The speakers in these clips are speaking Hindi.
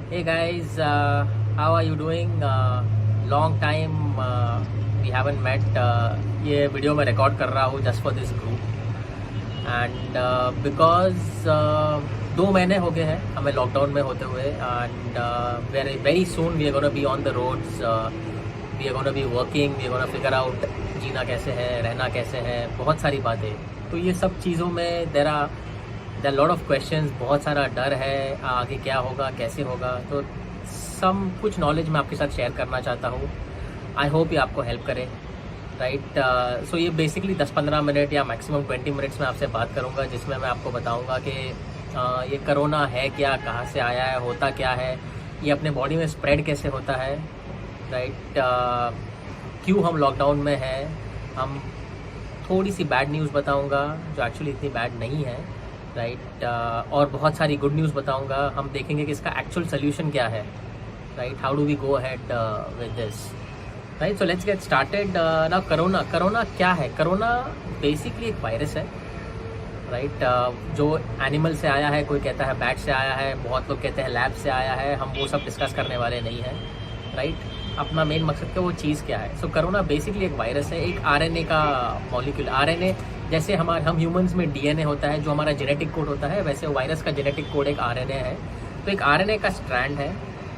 Hey guys, how are you doing? Long time we haven't met. ये वीडियो मैं रिकॉर्ड कर रहा हूँ just for this group and because 2 महीने हो गए हैं हमें लॉकडाउन में होते हुए and very very soon we are gonna be on the roads, we are gonna be working, we are gonna figure out जीना कैसे है, रहना कैसे है, बहुत सारी बातें। तो ये सब चीज़ों में देर लॉट ऑफ क्वेश्चंस, बहुत सारा डर है आगे क्या होगा कैसे होगा। तो कुछ नॉलेज मैं आपके साथ शेयर करना चाहता हूँ। आई होप ये आपको हेल्प करे, राइट। सो ये बेसिकली 10-15 मिनट या मैक्सिमम 20 मिनट्स में आपसे बात करूँगा, जिसमें मैं आपको बताऊँगा कि ये कोरोना है क्या, कहाँ से आया है, होता क्या है, ये अपने बॉडी में स्प्रेड कैसे होता है, राइट। क्यों हम लॉकडाउन में हैं। हम थोड़ी सी बैड न्यूज़ बताऊँगा जो एक्चुअली इतनी बैड नहीं है, राइट। और बहुत सारी गुड न्यूज़ बताऊंगा। हम देखेंगे कि इसका एक्चुअल सोल्यूशन क्या है, right. How do we go ahead with this, right. So let's get started now. Corona क्या है? कोरोना बेसिकली एक वायरस है, राइट। जो एनिमल से आया है, कोई कहता है बैट से आया है, बहुत लोग कहते हैं लैब से आया है। हम वो सब डिस्कस करने वाले नहीं हैं, राइट। अपना मेन मकसद क्या, वो चीज़ क्या है। सो कोरोना बेसिकली एक वायरस है, एक आरएनए का मॉलिक्यूल। आरएनए जैसे हम ह्यूमंस में डीएनए होता है जो हमारा जेनेटिक कोड होता है, वैसे वायरस का जेनेटिक कोड एक आरएनए है। तो एक आरएनए का स्ट्रैंड है,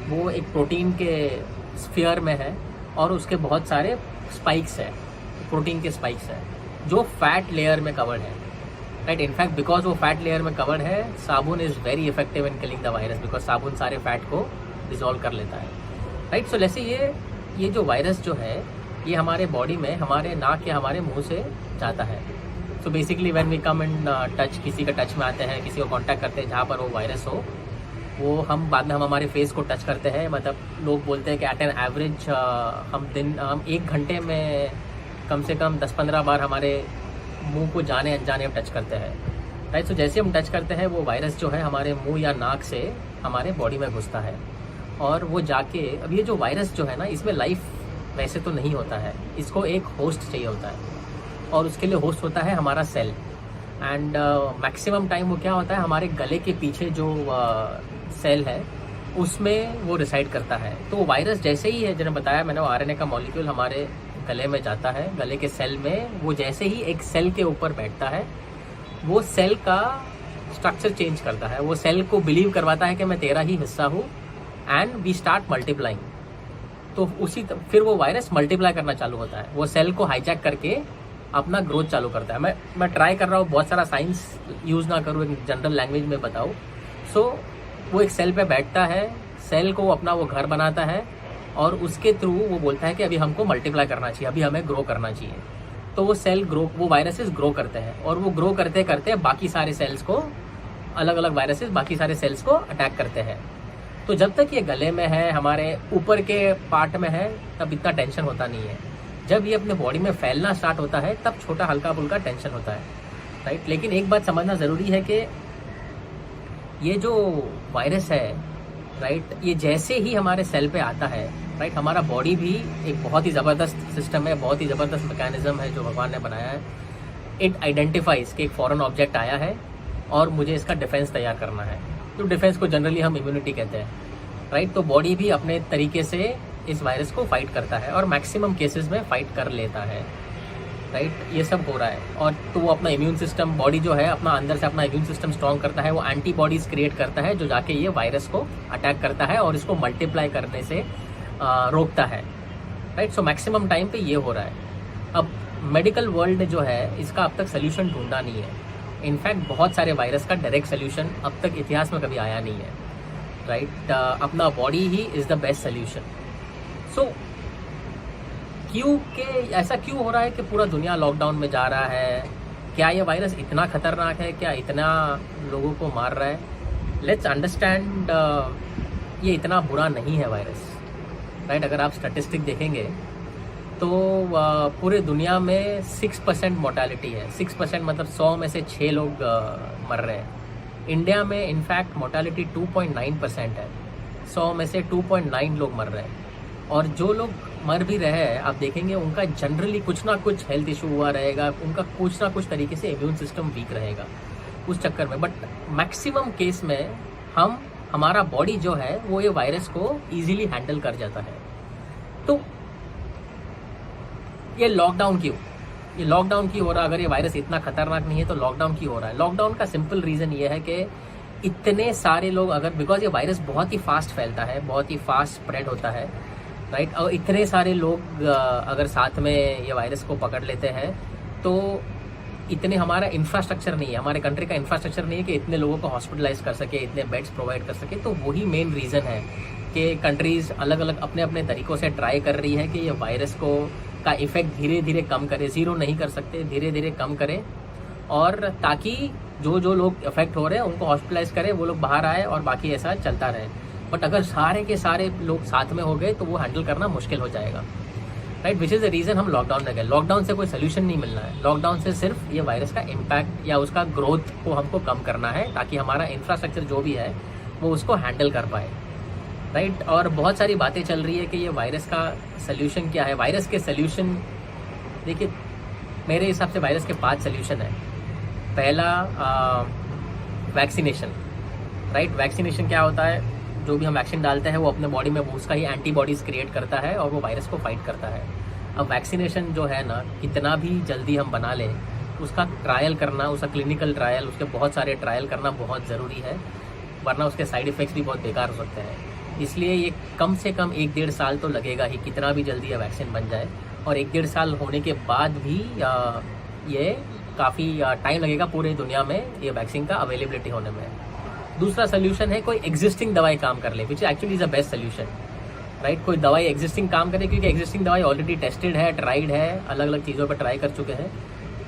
वो एक प्रोटीन के स्फीयर में है और उसके बहुत सारे स्पाइक्स है, प्रोटीन के स्पाइक्स है जो फैट लेयर में कवर्ड है, राइट। इनफैक्ट बिकॉज वो फैट लेयर में कवर्ड है, साबुन is very effective in killing the virus, because साबुन सारे फैट को डिजोल्व कर लेता है, राइट। सो जैसे ये जो वायरस जो है, ये हमारे बॉडी में हमारे नाक या हमारे मुंह से जाता है। So basically when we come in touch, किसी का टच में आते हैं, किसी को कांटेक्ट करते हैं जहाँ पर वो वायरस हो, वो हम बाद में हम हमारे फेस को टच करते हैं। मतलब लोग बोलते हैं कि एट एन एवरेज हम 1 घंटे में कम से कम 10-15 बार हमारे मुंह को जाने अनजाने हम टच करते हैं, राइट। सो जैसे हम टच करते हैं, वो वायरस जो है हमारे मुंह या नाक से हमारे बॉडी में घुसता है और वो जाके, अब ये जो वायरस जो है ना, इसमें लाइफ वैसे तो नहीं होता है, इसको एक होस्ट चाहिए होता है और उसके लिए होस्ट होता है हमारा सेल। एंड मैक्सिमम टाइम वो क्या होता है, हमारे गले के पीछे जो सेल है उसमें वो रिसाइड करता है। तो वायरस जैसे ही है, मैंने बताया मैंने, वो आरएनए का मॉलिक्यूल हमारे गले में जाता है, गले के सेल में वो जैसे ही एक सेल के ऊपर बैठता है, वो सेल का स्ट्रक्चर चेंज करता है। वो सेल को बिलीव करवाता है कि मैं तेरा ही हिस्सा हूँ एंड वी स्टार्ट मल्टीप्लाइंग। तो फिर वो वायरस मल्टीप्लाई करना चालू होता है, वो सेल को हाईजैक करके अपना ग्रोथ चालू करता है। मैं ट्राई कर रहा हूँ, बहुत सारा साइंस यूज़ ना करूँ, एक जनरल लैंग्वेज में बताऊँ। सो वो एक सेल पे बैठता है, सेल को अपना वो घर बनाता है और उसके थ्रू वो बोलता है कि अभी हमको मल्टीप्लाई करना चाहिए, अभी हमें ग्रो करना चाहिए। तो वो वायरसेस ग्रो करते हैं और वो ग्रो करते करते बाकी सारे सेल्स को, अलग अलग वायरसेस बाकी सारे सेल्स को अटैक करते हैं। तो जब तक ये गले में है, हमारे ऊपर के पार्ट में है, तब इतना टेंशन होता नहीं है। जब ये अपने बॉडी में फैलना स्टार्ट होता है, तब छोटा हल्का फुल्का टेंशन होता है, राइट। लेकिन एक बात समझना ज़रूरी है कि ये जो वायरस है, राइट, ये जैसे ही हमारे सेल पे आता है, राइट, हमारा बॉडी भी एक बहुत ही ज़बरदस्त सिस्टम है, बहुत ही ज़बरदस्त मैकेनिज्म है जो भगवान ने बनाया है। इट आइडेंटिफाइज कि एक फॉरेन ऑब्जेक्ट आया है और मुझे इसका डिफेंस तैयार करना है। तो डिफेंस को जनरली हम इम्यूनिटी कहते हैं, राइट। तो बॉडी भी अपने तरीके से इस वायरस को फाइट करता है और मैक्सिमम केसेस में फाइट कर लेता है, राइट। ये सब हो रहा है और तो वो अपना इम्यून सिस्टम, बॉडी जो है अपना अंदर से अपना इम्यून सिस्टम स्ट्रॉन्ग करता है, वो एंटीबॉडीज क्रिएट करता है जो जाके ये वायरस को अटैक करता है और इसको मल्टीप्लाई करने से रोकता है, राइट। सो मैक्सिमम टाइम पे ये हो रहा है। अब मेडिकल वर्ल्ड जो है, इसका अब तक सोल्यूशन ढूंढा नहीं है। इनफैक्ट बहुत सारे वायरस का डायरेक्ट सोल्यूशन अब तक इतिहास में कभी आया नहीं है, राइट। अपना बॉडी ही is the best solution. So ऐसा क्यों हो रहा है कि पूरा दुनिया लॉकडाउन में जा रहा है? क्या ये वायरस इतना खतरनाक है? क्या इतना लोगों को मार रहा है? लेट्स अंडरस्टैंड, ये इतना बुरा नहीं है वायरस, राइट। अगर आप स्टैटिस्टिक देखेंगे तो पूरे दुनिया में 6% मोर्टालिटी है। 6% मतलब 100 में से 6 लोग मर रहे हैं। इंडिया में इनफैक्ट मोर्टालिटी 2.9% है, 100 में से 2.9 लोग मर रहे हैं। और जो लोग मर भी रहे हैं, आप देखेंगे उनका जनरली कुछ ना कुछ हेल्थ इशू हुआ रहेगा, उनका कुछ ना कुछ तरीके से इम्यून सिस्टम वीक रहेगा उस चक्कर में। बट मैक्सिमम केस में हम हमारा बॉडी जो है वो ये वायरस को इजीली हैंडल कर जाता है। तो ये लॉकडाउन क्यों हो रहा है? अगर ये वायरस इतना खतरनाक नहीं है तो लॉकडाउन क्यों हो रहा है? लॉकडाउन का सिंपल रीजन ये है कि इतने सारे लोग अगर, बिकॉज ये वायरस बहुत ही फास्ट फैलता है, बहुत ही फास्ट स्प्रेड होता है, राइट, और इतने सारे लोग अगर साथ में ये वायरस को पकड़ लेते हैं तो इतने हमारा इंफ्रास्ट्रक्चर नहीं है, हमारे कंट्री का इंफ्रास्ट्रक्चर नहीं है कि इतने लोगों को हॉस्पिटलाइज कर सके, इतने बेड्स प्रोवाइड कर सके। तो वही मेन रीज़न है कि कंट्रीज अलग अलग अपने अपने तरीक़ों से ट्राई कर रही है कि ये वायरस को का इफेक्ट धीरे धीरे कम करे। ज़ीरो नहीं कर सकते, धीरे धीरे कम करें, और ताकि जो लोग इफेक्ट हो रहे हैं उनको हॉस्पिटलाइज करें, वो लोग बाहर आए और बाकी ऐसा चलता रहे। बट अगर सारे के सारे लोग साथ में हो गए तो वो हैंडल करना मुश्किल हो जाएगा, right, which is the reason हम लॉकडाउन में गए। लॉकडाउन से कोई सोल्यूशन नहीं मिलना है, लॉकडाउन से सिर्फ ये वायरस का इम्पैक्ट या उसका ग्रोथ को हमको कम करना है ताकि हमारा इंफ्रास्ट्रक्चर जो भी है वो उसको हैंडल कर पाए, राइट। और बहुत सारी बातें चल रही है कि ये वायरस का सोल्यूशन क्या है। वायरस के सोल्यूशन, देखिए मेरे हिसाब से वायरस के 5 सोल्यूशन है। पहला वैक्सीनेशन, राइट। वैक्सीनेशन क्या होता है? जो भी हम वैक्सीन डालते हैं वो अपने बॉडी में उसका ही एंटीबॉडीज़ क्रिएट करता है और वो वायरस को फाइट करता है। अब वैक्सीनेशन जो है ना, कितना भी जल्दी हम बना लें, उसका ट्रायल करना, उसका क्लिनिकल ट्रायल, उसके बहुत सारे ट्रायल करना बहुत ज़रूरी है, वरना उसके साइड इफ़ेक्ट्स भी बहुत बेकार हो सकते हैं। इसलिए ये कम से कम 1-1.5 साल तो लगेगा ही, कितना भी जल्दी ये वैक्सीन बन जाए। और 1-1.5 साल होने के बाद भी ये काफ़ी टाइम लगेगा पूरे दुनिया में ये वैक्सीन का अवेलेबिलिटी होने में। दूसरा सोल्यूशन है कोई एग्जिस्टिंग दवाई काम कर ले, which actually is the best solution, right. कोई दवाई एग्जिस्टिंग काम करे, क्योंकि एग्जिस्टिंग दवाई ऑलरेडी टेस्टेड है, ट्राइड है, अलग अलग चीज़ों पर ट्राई कर चुके हैं।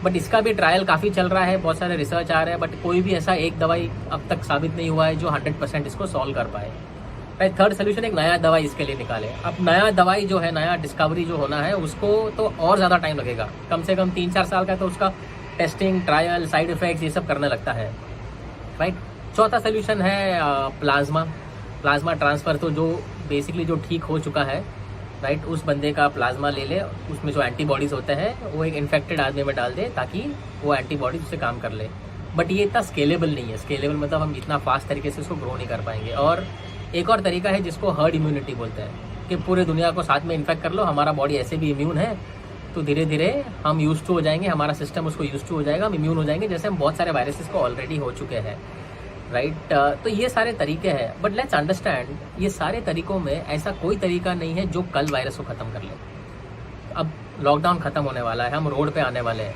बट इसका भी ट्रायल काफ़ी चल रहा है, बहुत सारे रिसर्च आ रहे हैं, बट कोई भी ऐसा एक दवाई अब तक साबित नहीं हुआ है जो 100% इसको सॉल्व कर पाए। राइट। थर्ड सोल्यूशन, एक नया दवाई इसके लिए निकाले। अब नया दवाई जो है, नया डिस्कवरी जो होना है, उसको तो और ज़्यादा टाइम लगेगा, कम से कम 3-4 साल का, तो उसका टेस्टिंग, ट्रायल, साइड इफेक्ट्स, ये सब करने लगता है, राइट। चौथा सोल्यूशन है प्लाज्मा ट्रांसफ़र। तो जो बेसिकली जो ठीक हो चुका है, राइट, उस बंदे का प्लाज्मा ले ले, उसमें जो एंटीबॉडीज़ होते हैं वो एक इन्फेक्टेड आदमी में डाल दे ताकि वो एंटीबॉडीज उससे काम कर ले। बट ये इतना स्केलेबल नहीं है। स्केलेबल मतलब हम इतना फास्ट तरीके से उसको ग्रो नहीं कर पाएंगे। और एक और तरीका है जिसको हर्ड इम्यूनिटी बोलते हैं, कि पूरे दुनिया को साथ में इन्फेक्ट कर लो, हमारा बॉडी ऐसे भी इम्यून है, तो धीरे धीरे हम यूज टू हो जाएंगे, हमारा सिस्टम उसको यूज टू हो जाएगा, हम इम्यून हो जाएंगे, जैसे हम बहुत सारे वायरसेस को ऑलरेडी हो चुके हैं, राइट। तो ये सारे तरीके हैं, बट लेट्स अंडरस्टैंड, ये सारे तरीकों में ऐसा कोई तरीका नहीं है जो कल वायरस को ख़त्म कर ले। अब लॉकडाउन ख़त्म होने वाला है, हम रोड पे आने वाले हैं,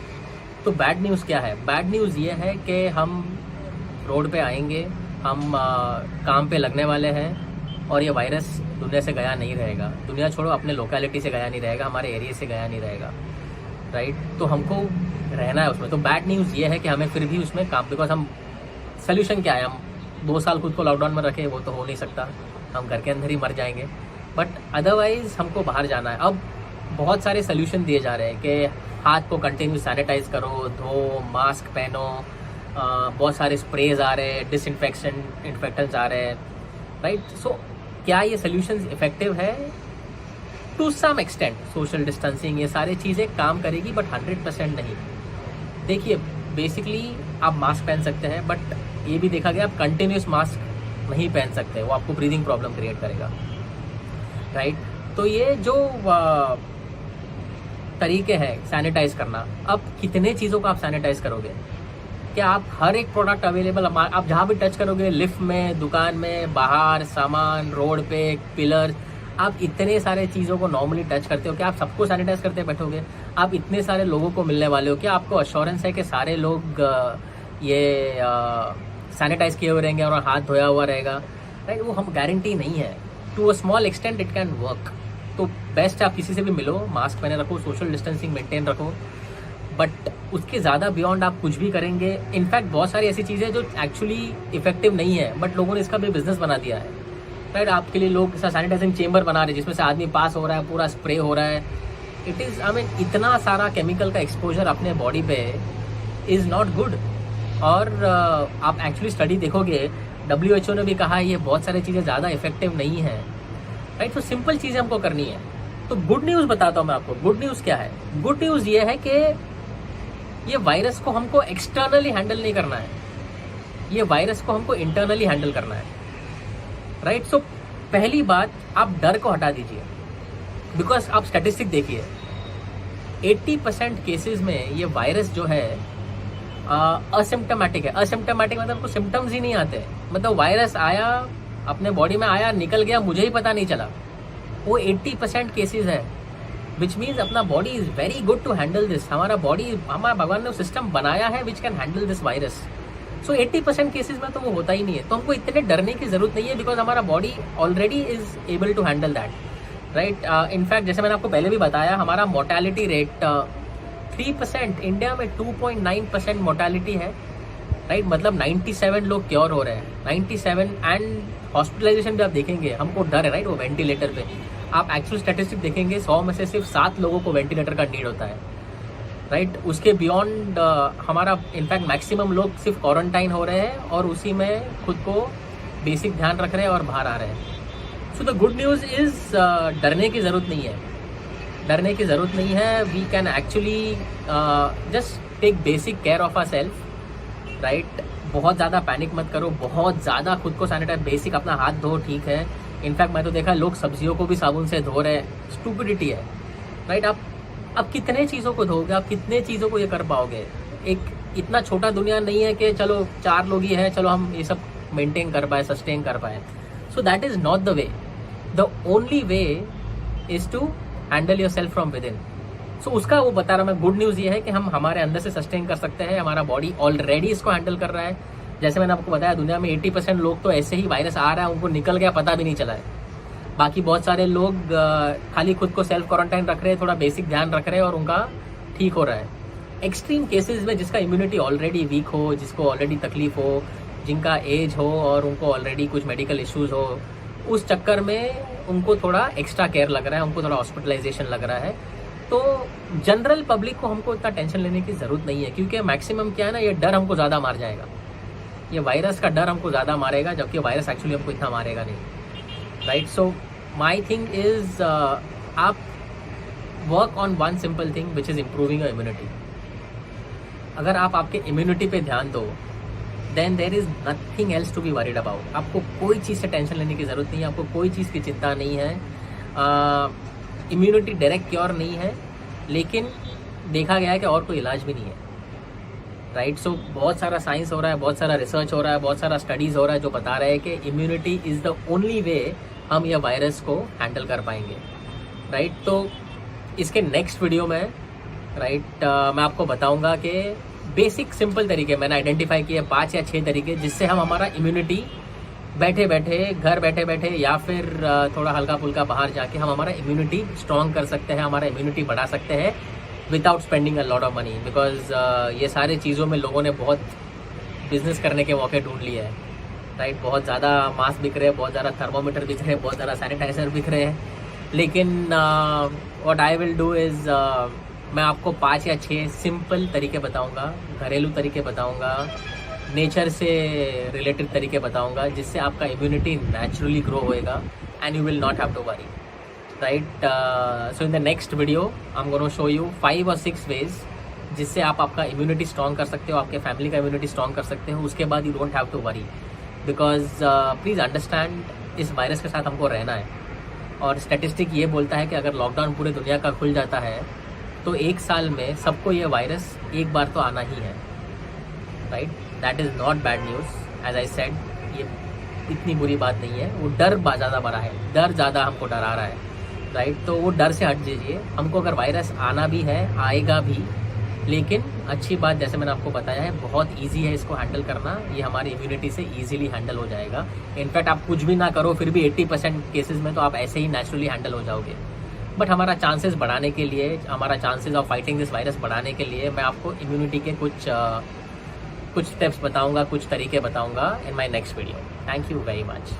तो बैड न्यूज़ क्या है? बैड न्यूज़ ये है कि हम रोड पे आएंगे, हम काम पे लगने वाले हैं, और ये वायरस दुनिया से गया नहीं रहेगा। दुनिया छोड़ो, अपने लोकेलिटी से गया नहीं रहेगा, हमारे एरिया से गया नहीं रहेगा, राइट। तो हमको रहना है उसमें। तो बैड न्यूज़ ये है कि हमें फिर भी उसमें काम, बिकॉज हम सोल्यूशन क्या है? हम 2 साल खुद को लॉकडाउन में रखें, वो तो हो नहीं सकता, हम घर के अंदर ही मर जाएंगे। बट अदरवाइज हमको बाहर जाना है। अब बहुत सारे सोल्यूशन दिए जा रहे हैं कि हाथ को कंटिन्यू सैनिटाइज करो, धो, मास्क पहनो, बहुत सारे स्प्रेज आ रहे हैं, इन्फेक्टेंट्स आ रहे हैं, राइट। सो क्या ये सोल्यूशंस इफेक्टिव है? To some extent social distancing, ये सारी चीज़ें काम करेगी, बट 100% नहीं। देखिए, बेसिकली आप मास्क पहन सकते हैं, बट ये भी देखा गया आप कंटिन्यूस मास्क नहीं पहन सकते, वो आपको ब्रीदिंग प्रॉब्लम क्रिएट करेगा, राइट। तो ये जो तरीके हैं सैनिटाइज करना, अब कितने चीज़ों को आप सैनिटाइज करोगे? क्या आप हर एक प्रोडक्ट अवेलेबल, आप जहाँ भी टच करोगे, लिफ्ट में, दुकान में, बाहर, सामान, रोड पे, पिलर, आप इतने सारे चीज़ों को नॉर्मली टच करते हो, क्या आप सबको सैनिटाइज करते बैठोगे? आप इतने सारे लोगों को मिलने वाले हो, क्या आपको अश्योरेंस है कि सारे लोग ये सैनिटाइज किए हुए रहेंगे और हाथ धोया हुआ रहेगा, राइट? वो हम गारंटी नहीं है। To a small extent it can work. तो बेस्ट आप किसी से भी मिलो, मास्क पहने रखो, सोशल डिस्टेंसिंग मेंटेन रखो, बट उसके ज़्यादा बियॉन्ड आप कुछ भी करेंगे। इनफैक्ट बहुत सारी ऐसी चीज़ें जो एक्चुअली इफेक्टिव नहीं है, बट लोगों ने इसका भी बिजनेस बना दिया है, राइट? आपके लिए लोग सैनिटाइजिंग चेंबर बना रहे हैं जिसमें से आदमी पास हो रहा है, पूरा स्प्रे हो रहा है। इट इज़, आई मीन, इतना सारा केमिकल का एक्सपोजर अपने बॉडी पे इज़ नॉट गुड। और आप एक्चुअली स्टडी देखोगे, WHO ने भी कहा है ये बहुत सारी चीज़ें ज़्यादा इफेक्टिव नहीं है, राइट? तो सिंपल चीज़ें हमको करनी है। तो गुड न्यूज़ बताता हूँ मैं आपको। गुड न्यूज़ क्या है? गुड न्यूज़ ये है कि ये वायरस को हमको एक्सटर्नली हैंडल नहीं करना है, ये वायरस को हमको इंटरनली हैंडल करना है। राइट। सो पहली बात, आप डर को हटा दीजिए, बिकॉज आप स्टैटिस्टिक देखिए 80% केसेस में ये वायरस जो है असिम्टोमेटिक है। असिम्टोमेटिक मतलब उनको सिम्टम्स ही नहीं आते, मतलब वायरस आया अपने बॉडी में आया निकल गया, मुझे ही पता नहीं चला। वो 80% केसेस है, विच मीन्स अपना body is very good to handle this. हमारा बॉडी, हमारा भगवान ने सिस्टम बनाया है which can handle this virus. So 80% cases में तो वो होता ही नहीं है, तो हमको इतने डरने की जरूरत नहीं है, बिकॉज हमारा body already is able to handle that, right. In fact जैसे मैंने आपको पहले भी बताया, हमारा मोर्टेलिटी रेट 3%, इंडिया में 2.9% मोर्टेलिटी है, राइट। मतलब 97 लोग क्योर हो रहे हैं, 97। एंड हॉस्पिटलाइजेशन भी आप देखेंगे, हमको डर है, राइट, वो वेंटिलेटर पे। आप एक्चुअल स्टैटिस्टिक देखेंगे 100 में से सिर्फ 7 लोगों को वेंटिलेटर का नीड होता है, राइट। उसके बियॉन्ड हमारा इनफैक्ट मैक्सिमम लोग सिर्फ क्वारंटाइन हो रहे हैं और उसी में खुद को बेसिक ध्यान रख रहे हैं और बाहर आ रहे हैं। So the good news is डरने की ज़रूरत नहीं है, डरने की ज़रूरत नहीं है। We can actually just take basic care of our self, right. बहुत ज़्यादा पैनिक मत करो, बहुत ज़्यादा खुद को सैनिटाइज, बेसिक अपना हाथ धो, ठीक है। इनफैक्ट मैं तो देखा लोग सब्जियों को भी साबुन से धो रहे हैं, स्टूपिडिटी है, राइट। आप कितने चीज़ों को धोगे, आप कितने चीज़ों को ये कर पाओगे। एक इतना छोटा दुनिया नहीं है कि चलो 4 लोग ही हैं, चलो हम ये सब मेंटेन कर पाए, सस्टेन कर पाए। So that is not the way. The only way is to handle yourself from within. So उसका वो बता रहा मैं, गुड न्यूज़ ये है कि हम हमारे अंदर से सस्टेन कर सकते हैं, हमारा बॉडी ऑलरेडी इसको हैंडल कर रहा है। जैसे मैंने आपको बताया, दुनिया में 80% लोग तो ऐसे ही वायरस आ रहा है, उनको निकल गया, पता भी नहीं चला है। बाकी बहुत सारे लोग खाली खुद को सेल्फ क्वारंटाइन रख रहे हैं, थोड़ा बेसिक ध्यान रख रहे हैं और उनका ठीक हो रहा है। एक्सट्रीम केसेस में जिसका इम्यूनिटी ऑलरेडी वीक हो, जिसको ऑलरेडी तकलीफ हो, जिनका एज हो और उनको ऑलरेडी कुछ मेडिकल इश्यूज हो, उस चक्कर में उनको थोड़ा एक्स्ट्रा केयर लग रहा है, उनको थोड़ा हॉस्पिटलाइजेशन लग रहा है। तो जनरल पब्लिक को हमको इतना टेंशन लेने की ज़रूरत नहीं है, क्योंकि मैक्सिमम क्या है ना, ये डर हमको ज़्यादा मार जाएगा, ये वायरस का डर हमको ज़्यादा मारेगा, जबकि वायरस एक्चुअली हमको इतना मारेगा नहीं, right. So my thing is आप work on one simple thing which is improving your immunity. अगर आप आपके इम्यूनिटी पे ध्यान दो, then there is nothing else to be worried about. आपको कोई चीज़ से टेंशन लेने की ज़रूरत नहीं है, आपको कोई चीज़ की चिंता नहीं है। इम्यूनिटी डायरेक्ट क्योर नहीं है, लेकिन देखा गया है कि और कोई इलाज भी नहीं है, राइट। सो बहुत सारा साइंस हो रहा है, बहुत सारा रिसर्च हो रहा है, बहुत सारा स्टडीज़ हो रहा है जो बता रहे हैं कि इम्यूनिटी इज़ द ओनली वे हम यह वायरस को हैंडल कर पाएंगे, राइट। तो इसके नेक्स्ट वीडियो में, राइट, मैं आपको बताऊंगा कि बेसिक सिंपल तरीके मैंने आइडेंटिफाई किए 5 या 6 तरीके, जिससे हम हमारा इम्यूनिटी बैठे बैठे, घर बैठे बैठे या फिर थोड़ा हल्का फुल्का बाहर जाके हम हमारा इम्यूनिटी स्ट्रॉन्ग कर सकते हैं, हमारा इम्यूनिटी बढ़ा सकते हैं without spending a lot of money. Because ये सारे चीज़ों में लोगों ने बहुत बिजनेस करने के मौके ढूंढ लिए हैं, राइट। बहुत ज़्यादा मास्क बिक रहे हैं, बहुत ज़्यादा थर्मोमीटर बिक रहे हैं, बहुत ज़्यादा सैनिटाइजर बिक रहे हैं, लेकिन what I will do is मैं आपको 5 या 6 सिंपल तरीके बताऊंगा, घरेलू तरीके बताऊंगा, नेचर से रिलेटेड तरीके बताऊंगा, जिससे आपका इम्यूनिटी नेचुरली ग्रो होएगा and you will not have to worry, right. So in the next video I am gonna show you 5 और 6 वेज जिससे आप आपका इम्यूनिटी स्ट्रॉन्ग कर सकते हो, आपके फैमिली का इम्यूनिटी स्ट्रॉन्ग कर सकते हो। उसके बाद you don't have to worry, because please understand, इस वायरस के साथ हमको रहना है। और स्टैटिस्टिक ये बोलता है कि अगर लॉकडाउन पूरे दुनिया का खुल जाता है तो 1 साल में सबको ये वायरस एक बार तो आना ही है, right. That is not bad news, as I said, ये इतनी बुरी बात नहीं है। वो डर ज़्यादा बड़ा है, डर ज़्यादा हमको डरा रहा है, राइट। तो वो डर से हट जाइए। हमको अगर वायरस आना भी है, आएगा भी, लेकिन अच्छी बात जैसे मैंने आपको बताया है, बहुत इजी है इसको हैंडल करना, ये हमारी इम्यूनिटी से इजीली हैंडल हो जाएगा। इनफैक्ट आप कुछ भी ना करो फिर भी 80% केसेस में तो आप ऐसे ही नेचुरली हैंडल हो जाओगे। बट हमारा चांसेस बढ़ाने के लिए, हमारा chances of fighting this virus बढ़ाने के लिए मैं आपको इम्यूनिटी के कुछ स्टेप्स बताऊंगा, कुछ तरीके बताऊंगा in my next video. Thank you very much.